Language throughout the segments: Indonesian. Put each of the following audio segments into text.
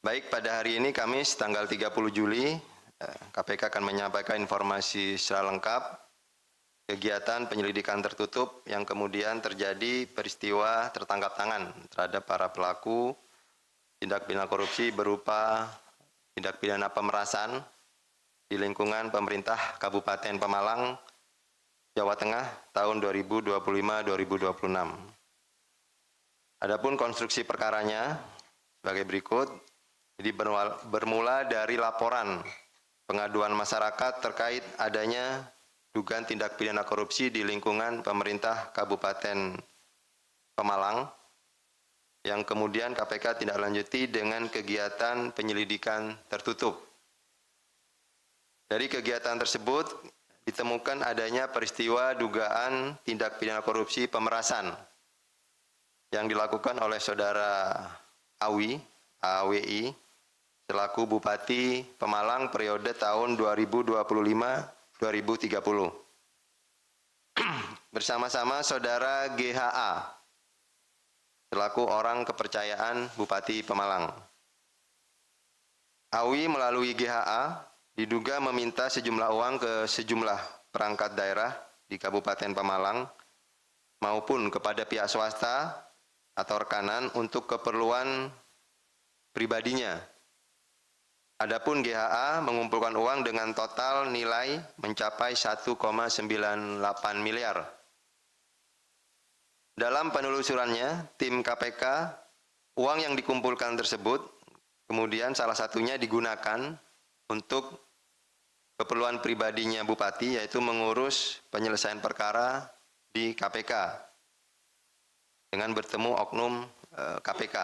Baik, pada hari ini Kamis tanggal 30 Juli, KPK akan menyampaikan informasi secara lengkap kegiatan penyelidikan tertutup yang kemudian terjadi peristiwa tertangkap tangan terhadap para pelaku tindak pidana korupsi berupa tindak pidana pemerasan di lingkungan pemerintah Kabupaten Pemalang, Jawa Tengah tahun 2025-2026. Adapun konstruksi perkaranya sebagai berikut. Jadi bermula dari laporan pengaduan masyarakat terkait adanya dugaan tindak pidana korupsi di lingkungan pemerintah Kabupaten Pemalang yang kemudian KPK tindak lanjuti dengan kegiatan penyelidikan tertutup. Dari kegiatan tersebut ditemukan adanya peristiwa dugaan tindak pidana korupsi pemerasan yang dilakukan oleh saudara AWI selaku Bupati Pemalang periode tahun 2025-2030. Bersama-sama saudara GHA selaku orang kepercayaan Bupati Pemalang. AWI melalui GHA diduga meminta sejumlah uang ke sejumlah perangkat daerah di Kabupaten Pemalang maupun kepada pihak swasta atau rekanan untuk keperluan pribadinya. Adapun GHA mengumpulkan uang dengan total nilai mencapai 1,98 miliar. Dalam penelusurannya, tim KPK, uang yang dikumpulkan tersebut kemudian salah satunya digunakan untuk keperluan pribadinya Bupati, yaitu mengurus penyelesaian perkara di KPK dengan bertemu oknum KPK.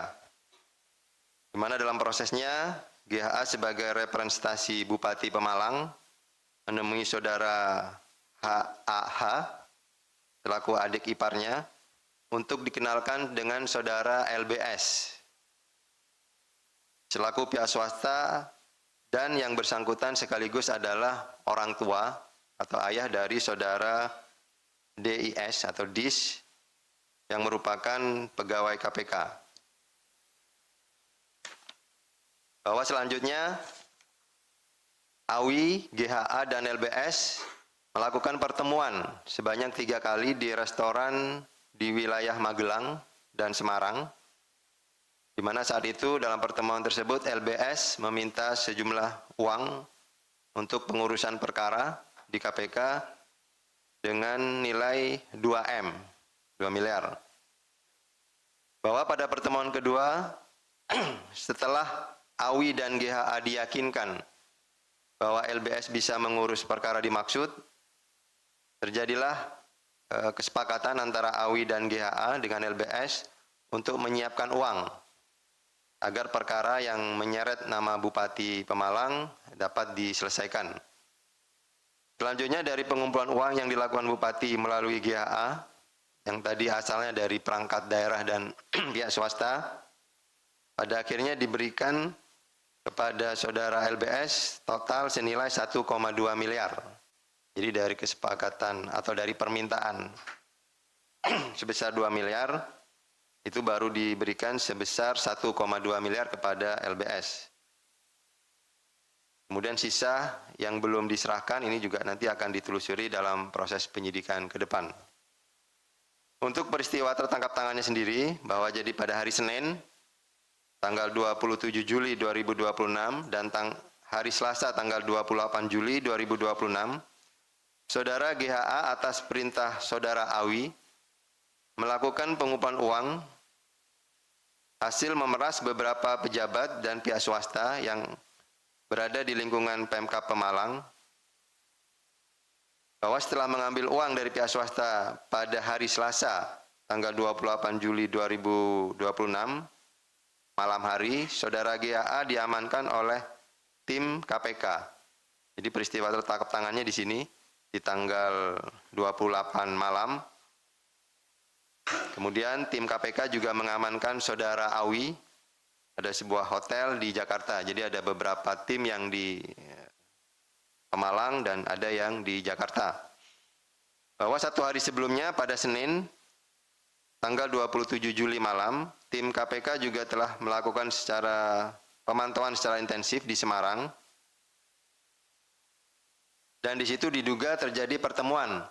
Di mana dalam prosesnya GHA sebagai representasi Bupati Pemalang menemui saudara HAH selaku adik iparnya untuk dikenalkan dengan saudara LBS selaku pihak swasta dan yang bersangkutan sekaligus adalah orang tua atau ayah dari saudara DIS atau DIS yang merupakan pegawai KPK. Bahwa selanjutnya AWI, GHA, dan LBS melakukan pertemuan sebanyak 3 kali di restoran di wilayah Magelang dan Semarang, di mana saat itu dalam pertemuan tersebut LBS meminta sejumlah uang untuk pengurusan perkara di KPK dengan nilai 2 miliar. Bahwa pada pertemuan kedua setelah AWI dan GHA diyakinkan bahwa LBS bisa mengurus perkara dimaksud, terjadilah kesepakatan antara AWI dan GHA dengan LBS untuk menyiapkan uang agar perkara yang menyeret nama Bupati Pemalang dapat diselesaikan. Selanjutnya dari pengumpulan uang yang dilakukan Bupati melalui GHA, yang tadi asalnya dari perangkat daerah dan pihak swasta, pada akhirnya diberikan kepada saudara LBS total senilai 1,2 miliar. Jadi dari kesepakatan atau dari permintaan sebesar 2 miliar, itu baru diberikan sebesar 1,2 miliar kepada LBS. Kemudian sisa yang belum diserahkan ini juga nanti akan ditelusuri dalam proses penyidikan ke depan. Untuk peristiwa tertangkap tangannya sendiri, bahwa jadi pada hari Senin, tanggal 27 Juli 2026 dan hari Selasa tanggal 28 Juli 2026, saudara GHA atas perintah saudara AWI melakukan pengumpulan uang hasil memeras beberapa pejabat dan pihak swasta yang berada di lingkungan Pemkab Pemalang, bahwa setelah mengambil uang dari pihak swasta pada hari Selasa tanggal 28 Juli 2026 malam hari, saudara GHA diamankan oleh tim KPK. Jadi peristiwa tertangkap tangannya di sini di tanggal 28 malam. Kemudian tim KPK juga mengamankan saudara AWI ada sebuah hotel di Jakarta. Jadi ada beberapa tim yang di Pemalang dan ada yang di Jakarta. Bahwa satu hari sebelumnya pada Senin tanggal 27 Juli malam, tim KPK juga telah melakukan secara pemantauan secara intensif di Semarang. Dan di situ diduga terjadi pertemuan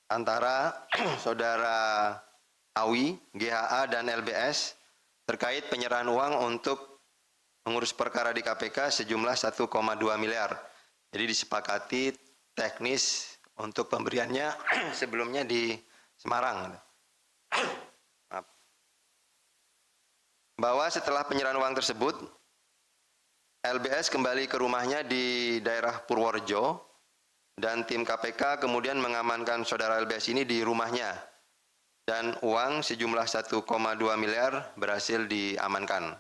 antara saudara Awi, GHA, dan LBS terkait penyerahan uang untuk mengurus perkara di KPK sejumlah 1,2 miliar. Jadi disepakati teknis untuk pemberiannya sebelumnya di Semarang. Bahwa setelah penyerahan uang tersebut, LBS kembali ke rumahnya di daerah Purworejo, dan tim KPK kemudian mengamankan saudara LBS ini di rumahnya, dan uang sejumlah 1,2 miliar berhasil diamankan.